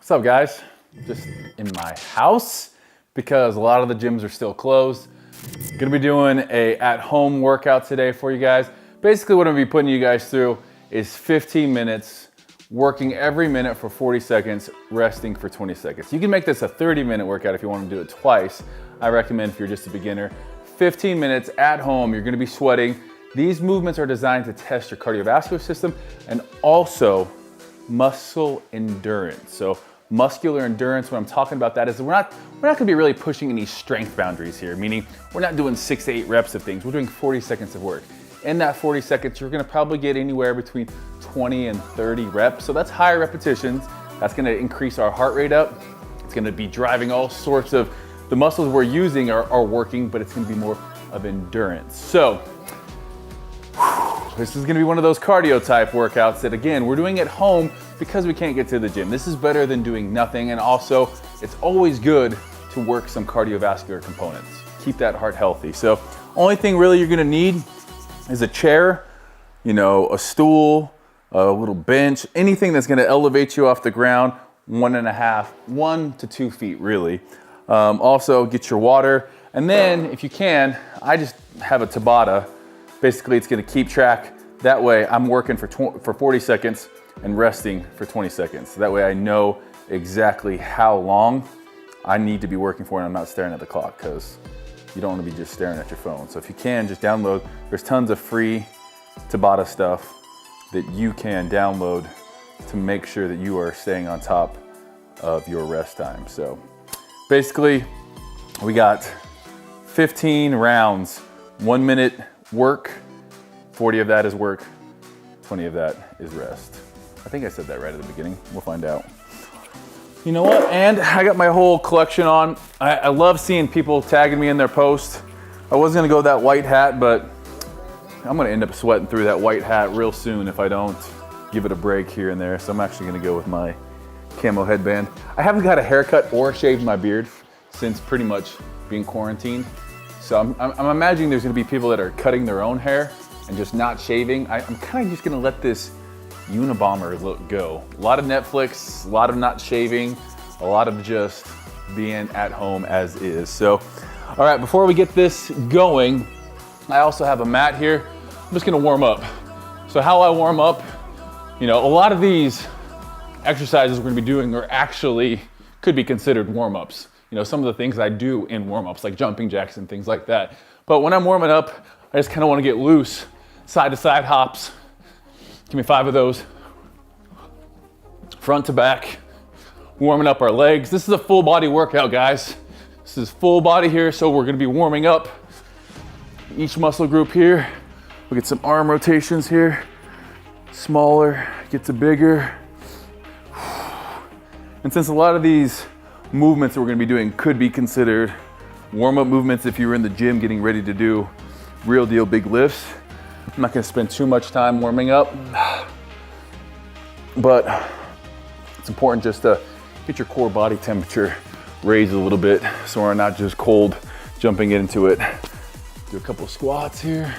What's up, guys? Just in my house because a lot of the gyms are still closed. Gonna be doing a at-home workout today for you guys. Basically what I'm gonna be putting you guys through is 15 minutes, working every minute for 40 seconds, resting for 20 seconds. You can make this a 30-minute workout if you want to do it twice. I recommend if you're just a beginner. 15 minutes at home, you're gonna be sweating. These movements are designed to test your cardiovascular system and also muscle endurance. So muscular endurance, what I'm talking about that is we're not gonna be really pushing any strength boundaries here, meaning we're not doing 6 to 8 reps of things. We're doing 40 seconds of work. In that 40 seconds, you're gonna probably get anywhere between 20 and 30 reps. So that's higher repetitions. That's gonna increase our heart rate up. It's gonna be driving all sorts of, the muscles we're using are working, but it's gonna be more of endurance. So, this is gonna be one of those cardio type workouts that, again, we're doing at home because we can't get to the gym. This is better than doing nothing, and also it's always good to work some cardiovascular components. Keep that heart healthy. So only thing really you're gonna need is a chair, a stool, a little bench, anything that's gonna elevate you off the ground 1 to 2 feet really. Also get your water, and then if you can, I just have a Tabata. Basically, it's gonna keep track. That way I'm working for 40 seconds and resting for 20 seconds. That way I know exactly how long I need to be working for and I'm not staring at the clock, because you don't wanna be just staring at your phone. So if you can, just download. There's tons of free Tabata stuff that you can download to make sure that you are staying on top of your rest time. So basically, we got 15 rounds, 1 minute work, 40 of that is work, 20 of that is rest. I think I said that right at the beginning. We'll find out. You know what? And I got my whole collection on. I love seeing people tagging me in their posts. I was gonna go that white hat, but I'm gonna end up sweating through that white hat real soon if I don't give it a break here and there. So I'm actually gonna go with my camo headband. I haven't got a haircut or shaved my beard since pretty much being quarantined. So I'm imagining there's gonna be people that are cutting their own hair and just not shaving. I'm kind of just gonna let this Unabomber look go. A lot of Netflix, a lot of not shaving, a lot of just being at home as is. So, all right, before we get this going, I also have a mat here. I'm just gonna warm up. So how I warm up, a lot of these exercises we're gonna be doing are actually, could be considered warm-ups. Some of the things I do in warm-ups, like jumping jacks and things like that. But when I'm warming up, I just kind of want to get loose. Side to side hops. Give me 5 of those. Front to back. Warming up our legs. This is a full body workout, guys. This is full body here, so we're going to be warming up each muscle group here. We'll get some arm rotations here. Smaller, get to bigger. And since a lot of these movements that we're gonna be doing could be considered warm-up movements if you were in the gym getting ready to do real deal big lifts, I'm not gonna spend too much time warming up, but it's important just to get your core body temperature raised a little bit so we're not just cold jumping into it. Do a couple of squats here.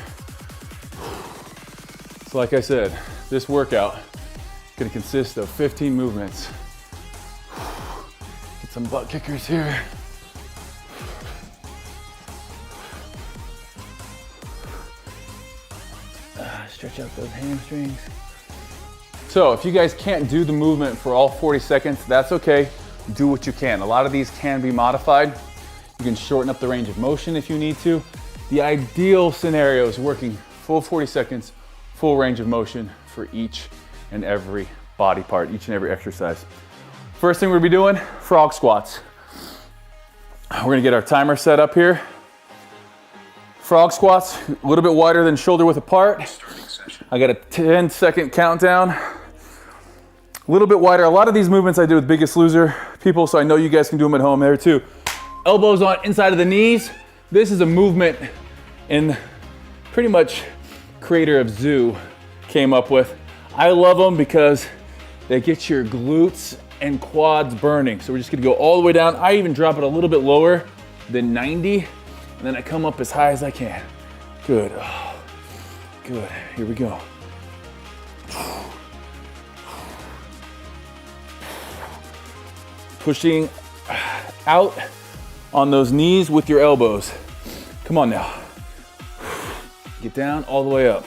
So like I said, this workout is gonna consist of 15 movements. Some butt kickers here. Stretch out those hamstrings. So if you guys can't do the movement for all 40 seconds, that's okay. Do what you can. A lot of these can be modified. You can shorten up the range of motion if you need to. The ideal scenario is working full 40 seconds, full range of motion for each and every body part, each and every exercise. First thing we're gonna be doing, frog squats. We're gonna get our timer set up here. Frog squats, a little bit wider than shoulder width apart. I got a 10-second countdown. A little bit wider. A lot of these movements I do with Biggest Loser people, so I know you guys can do them at home there too. Elbows on inside of the knees. This is a movement in pretty much creator of Zoo came up with. I love them because they get your glutes and quads burning. So we're just gonna go all the way down. I even drop it a little bit lower than 90, and then I come up as high as I can. Good. Oh, good. Here we go. Pushing out on those knees with your elbows. Come on now. Get down all the way up.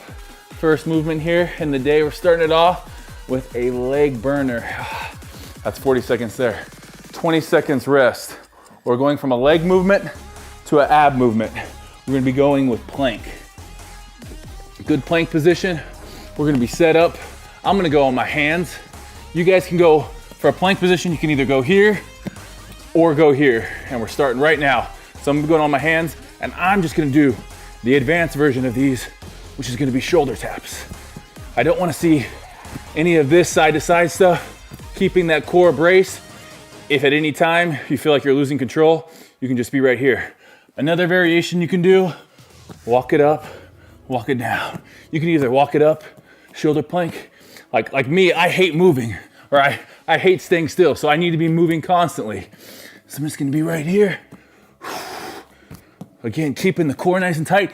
First movement here in the day. We're starting it off with a leg burner. That's 40 seconds there. 20 seconds rest. We're going from a leg movement to an ab movement. We're gonna be going with plank. Good plank position. We're gonna be set up. I'm gonna go on my hands. You guys can go for a plank position. You can either go here or go here. And we're starting right now. So I'm going on my hands and I'm just gonna do the advanced version of these, which is gonna be shoulder taps. I don't wanna see any of this side to side stuff, keeping that core brace. If at any time you feel like you're losing control, you can just be right here. Another variation you can do, walk it up, walk it down. You can either walk it up, shoulder plank. Like me, I hate moving, or I hate staying still, so I need to be moving constantly. So I'm just gonna be right here. Again, keeping the core nice and tight.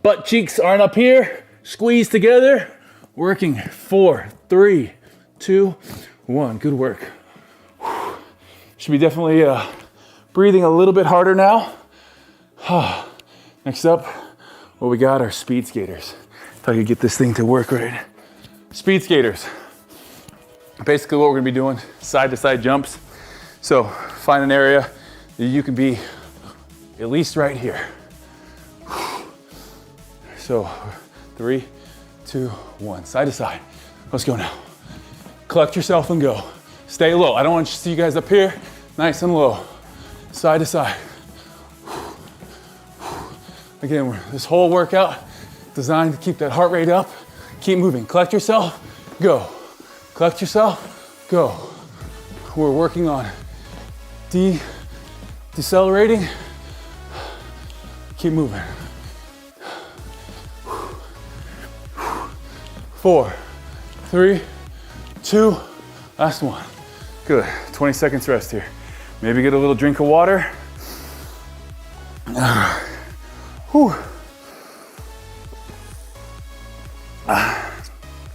Butt cheeks aren't up here. Squeeze together. Working 4, 3, 2, 1. Good work. Should be definitely breathing a little bit harder now. Next up, what we got are speed skaters. If I could get this thing to work right. Speed skaters. Basically what we're gonna be doing, side to side jumps. So find an area that you can be at least right here. So 3, 2, 1, side to side. Let's go now. Collect yourself and go. Stay low. I don't want to see you guys up here. Nice and low. Side to side. Again, this whole workout designed to keep that heart rate up. Keep moving. Collect yourself, go. Collect yourself, go. We're working on decelerating. Keep moving. 4, 3, 2, last one. Good, 20 seconds rest here. Maybe get a little drink of water.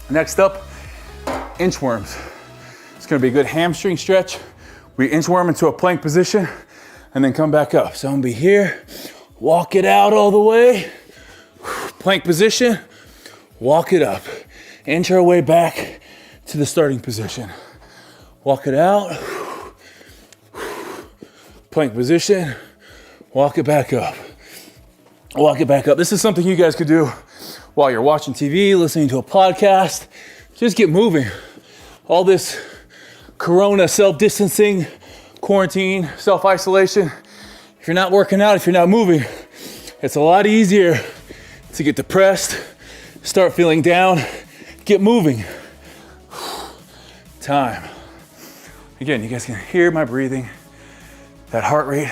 Next up, inchworms. It's gonna be a good hamstring stretch. We inchworm into a plank position and then come back up. So I'm gonna be here, walk it out all the way, plank position, walk it up. Inch our way back to the starting position. Walk it out, plank position, walk it back up. Walk it back up. This is something you guys could do while you're watching TV, listening to a podcast. Just get moving. All this corona self-distancing, quarantine, self-isolation. If you're not working out, if you're not moving, it's a lot easier to get depressed, start feeling down, get moving. Time. Again, you guys can hear my breathing. That heart rate,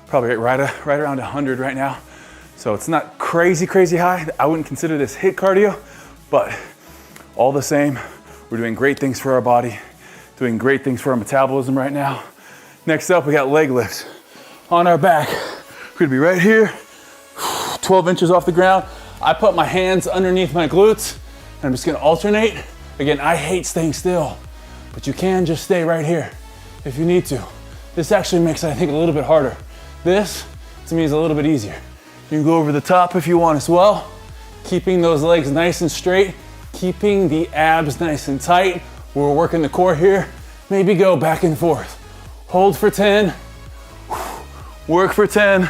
probably right around 100 right now. So it's not crazy high. I wouldn't consider this HIIT cardio, but all the same, we're doing great things for our body, doing great things for our metabolism right now. Next up, we got leg lifts. On our back, we're gonna be right here, 12 inches off the ground. I put my hands underneath my glutes, and I'm just gonna alternate. Again, I hate staying still, but you can just stay right here if you need to. This actually makes it, I think, a little bit harder. This, to me, is a little bit easier. You can go over the top if you want as well. Keeping those legs nice and straight, keeping the abs nice and tight. We're working the core here. Maybe go back and forth. Hold for 10, work for 10.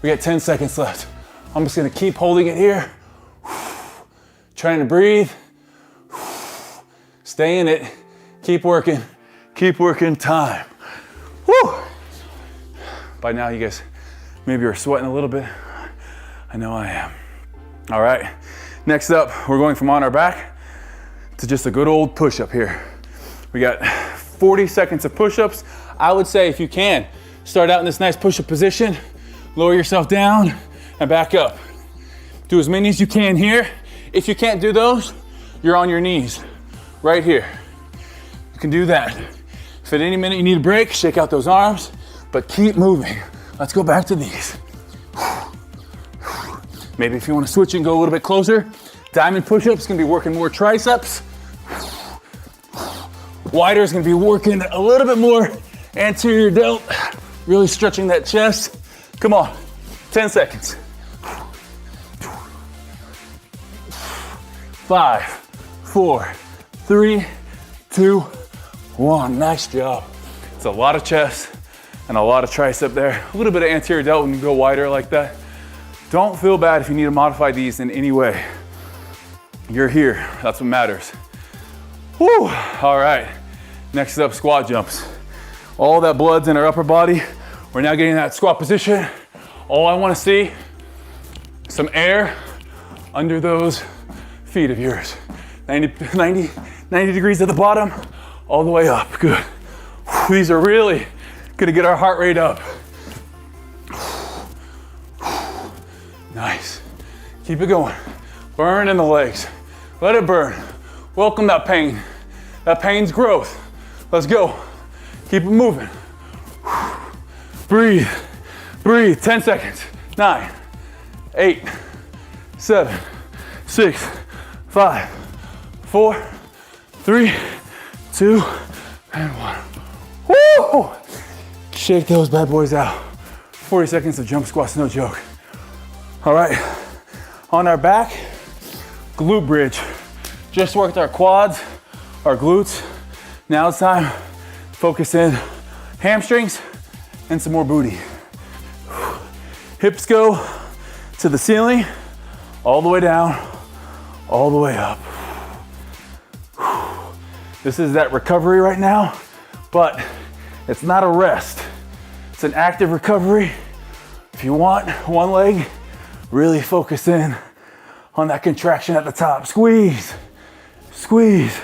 We got 10 seconds left. I'm just gonna keep holding it here. Trying to breathe. Stay in it, keep working, time. Woo! By now you guys maybe are sweating a little bit. I know I am. All right, next up, we're going from on our back to just a good old push-up here. We got 40 seconds of push-ups. I would say if you can, start out in this nice push-up position, lower yourself down and back up. Do as many as you can here. If you can't do those, you're on your knees right here. You can do that. If at any minute you need a break, shake out those arms, but keep moving. Let's go back to these. Maybe if you want to switch and go a little bit closer, diamond push-ups is going to be working more triceps. Wider is going to be working a little bit more anterior delt, really stretching that chest. Come on, 10 seconds. 5, 4, 3, 2, 1. Nice job. It's a lot of chest and a lot of tricep there. A little bit of anterior delt when you go wider like that. Don't feel bad if you need to modify these in any way. You're here, that's what matters. Whew, all right. Next up, squat jumps. All that blood's in our upper body. We're now getting in that squat position. All I wanna see, some air under those feet of yours. 90 degrees at the bottom, all the way up, good. These are really gonna get our heart rate up. Nice, keep it going. Burn in the legs, let it burn. Welcome that pain. That pain's growth. Let's go, keep it moving. Breathe, breathe, 10 seconds. 9, 8, 7, 6, 5, 4, 3, 2, and 1. Woo! Shake those bad boys out. 40 seconds of jump squats, no joke. All right, on our back, glute bridge. Just worked our quads, our glutes. Now it's time to focus in hamstrings and some more booty. Hips go to the ceiling, all the way down, all the way up. This is that recovery right now, but it's not a rest. It's an active recovery. If you want one leg, really focus in on that contraction at the top. Squeeze, squeeze.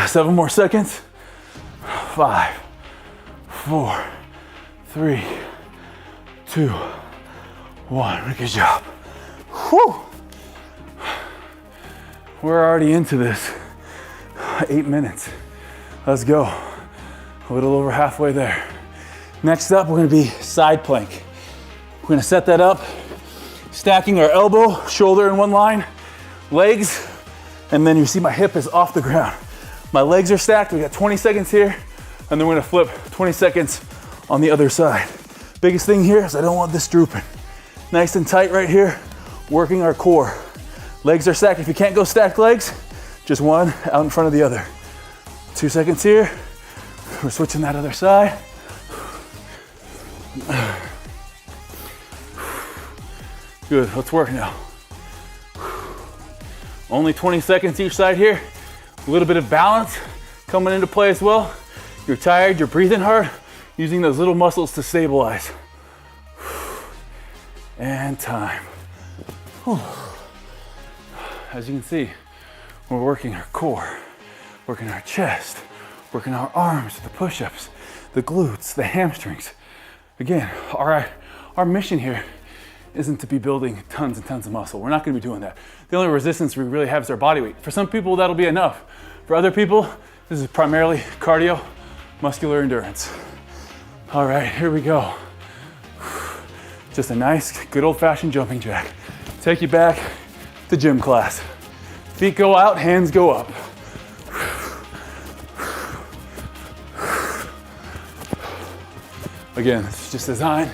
7 more seconds. 5, 4, 3, 2, 1. Good job. Whew. We're already into this. 8 minutes. Let's go. A little over halfway there. Next up, we're gonna be side plank. We're gonna set that up, stacking our elbow, shoulder in one line, legs, and then you see my hip is off the ground. My legs are stacked, we got 20 seconds here, and then we're gonna flip 20 seconds on the other side. Biggest thing here is I don't want this drooping. Nice and tight right here, working our core. Legs are stacked. If you can't go stacked legs, just one out in front of the other. 2 seconds here. We're switching that other side. Good, let's work now. Only 20 seconds each side here. A little bit of balance coming into play as well. You're tired, you're breathing hard, using those little muscles to stabilize. And time. As you can see, we're working our core, working our chest, working our arms, the push-ups, the glutes, the hamstrings. Again, our mission here isn't to be building tons and tons of muscle. We're not gonna be doing that. The only resistance we really have is our body weight. For some people, that'll be enough. For other people, this is primarily cardio, muscular endurance. All right, here we go. Just a nice, good old-fashioned jumping jack. Take you back to gym class. Feet go out, hands go up. Again, this is just designed.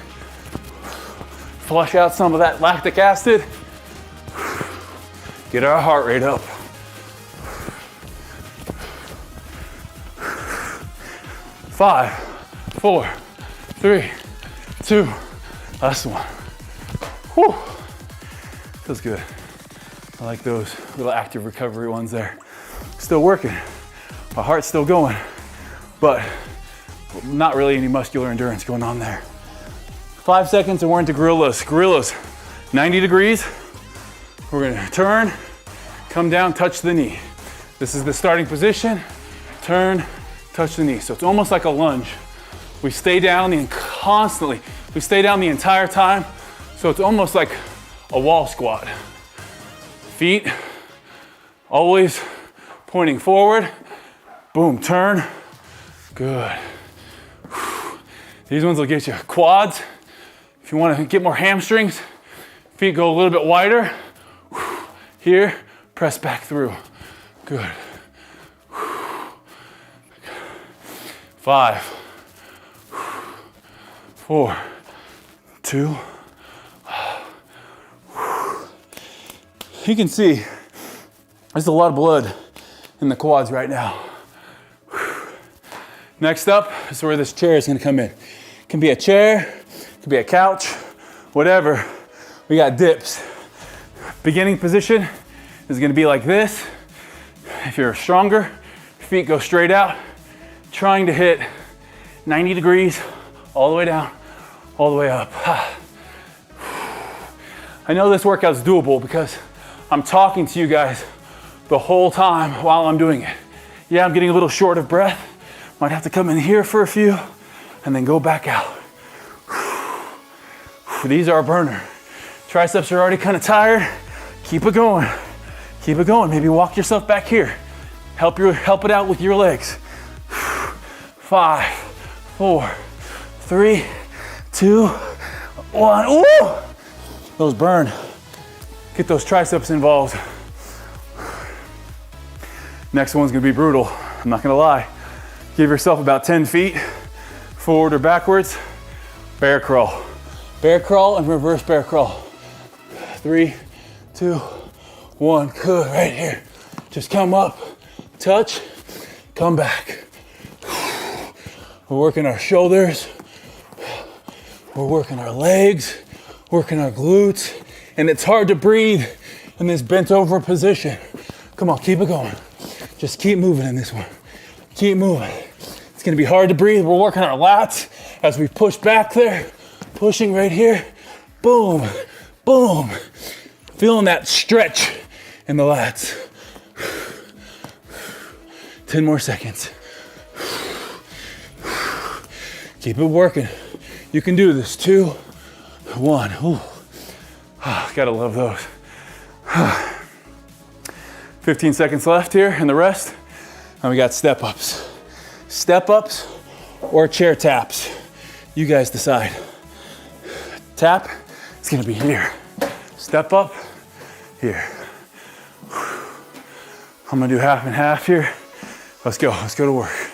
Flush out some of that lactic acid. Get our heart rate up. 5, 4, 3, 2, last one. Whew. Feels good. I like those little active recovery ones there. Still working. My heart's still going, but not really any muscular endurance going on there. 5 seconds and we're into gorillas. Gorillas, 90 degrees. We're gonna turn, come down, touch the knee. This is the starting position. Turn, touch the knee. So it's almost like a lunge. We stay down constantly. We stay down the entire time. So it's almost like a wall squat. Feet always pointing forward. Boom, turn. Good. These ones will get you quads. If you want to get more hamstrings, Feet go a little bit wider. Here, press back through. Good. 5, 4, 2. You can see there's a lot of blood in the quads right now. Next up is where this chair is gonna come in. It can be a chair, it can be a couch, whatever. We got dips. Beginning position is gonna be like this. If you're stronger, feet go straight out, trying to hit 90 degrees all the way down, all the way up. I know this workout's doable because I'm talking to you guys the whole time while I'm doing it. Yeah, I'm getting a little short of breath. Might have to come in here for a few and then go back out. These are a burner. Triceps are already kind of tired. Keep it going. Keep it going. Maybe walk yourself back here. Help it out with your legs. 5, 4, 3, 2, 1. Ooh! Those burn. Get those triceps involved. Next one's gonna be brutal. I'm not gonna lie. Give yourself about 10 feet, forward or backwards. Bear crawl. Bear crawl and reverse bear crawl. 3, 2, 1. Good, right here. Just come up, touch, come back. We're working our shoulders. We're working our legs, working our glutes. And it's hard to breathe in this bent over position. Come on, keep it going. Just keep moving in this one. Keep moving. It's gonna be hard to breathe. We're working our lats as we push back there. Pushing right here. Boom, boom. Feeling that stretch in the lats. 10 more seconds. Keep it working. You can do this. 2, 1. Ooh. Gotta love those. 15 seconds left here and the rest. And we got step ups. Step ups or chair taps. You guys decide. Tap, it's gonna be here. Step up, here. I'm gonna do half and half here. Let's go to work.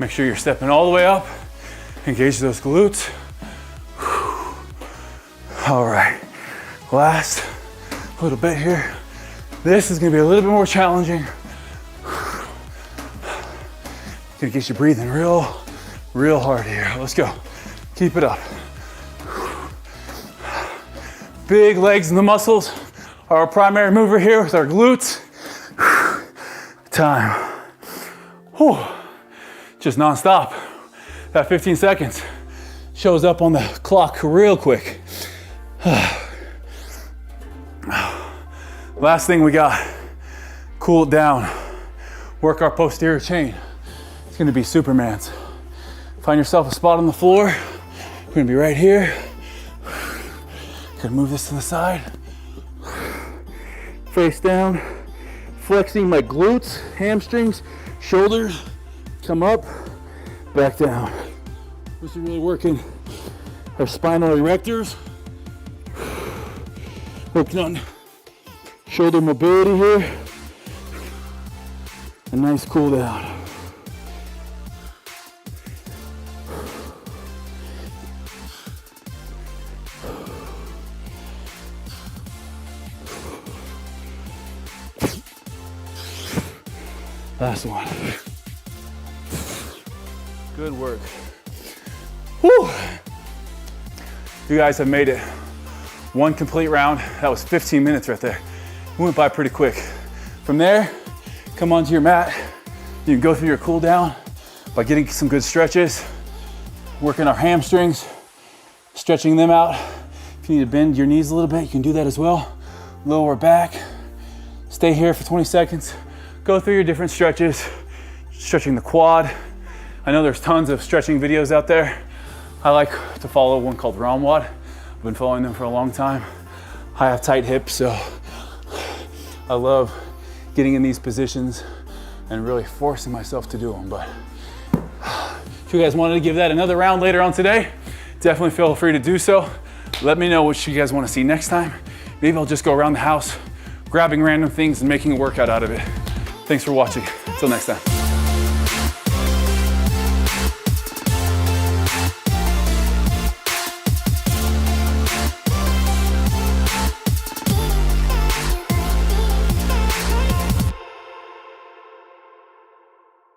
Make sure you're stepping all the way up. Engage those glutes. All right, last little bit here. This is gonna be a little bit more challenging. Gonna get you breathing real hard here. Let's go, keep it up. Big legs and the muscles are our primary mover here with our glutes. Time. Whew. Just non-stop. That 15 seconds shows up on the clock real quick. Last thing we got, cool it down. Work our posterior chain. It's gonna be Superman's. Find yourself a spot on the floor. We're gonna be right here. Gonna move this to the side. Face down, flexing my glutes, hamstrings, shoulders. Come up, back down. This is really working our spinal erectors. Working on shoulder mobility here. A nice cool down. Last one. Good work. Whew. You guys have made it. One complete round. That was 15 minutes right there. We went by pretty quick. From there, come onto your mat. You can go through your cool down by getting some good stretches, working our hamstrings, stretching them out. If you need to bend your knees a little bit, you can do that as well. Lower back. Stay here for 20 seconds. Go through your different stretches, stretching the quad. I know there's tons of stretching videos out there. I like to follow one called Ramwad. I've been following them for a long time. I have tight hips, so I love getting in these positions and really forcing myself to do them. But if you guys wanted to give that another round later on today, definitely feel free to do so. Let me know what you guys want to see next time. Maybe I'll just go around the house, grabbing random things and making a workout out of it. Thanks for watching. Until next time.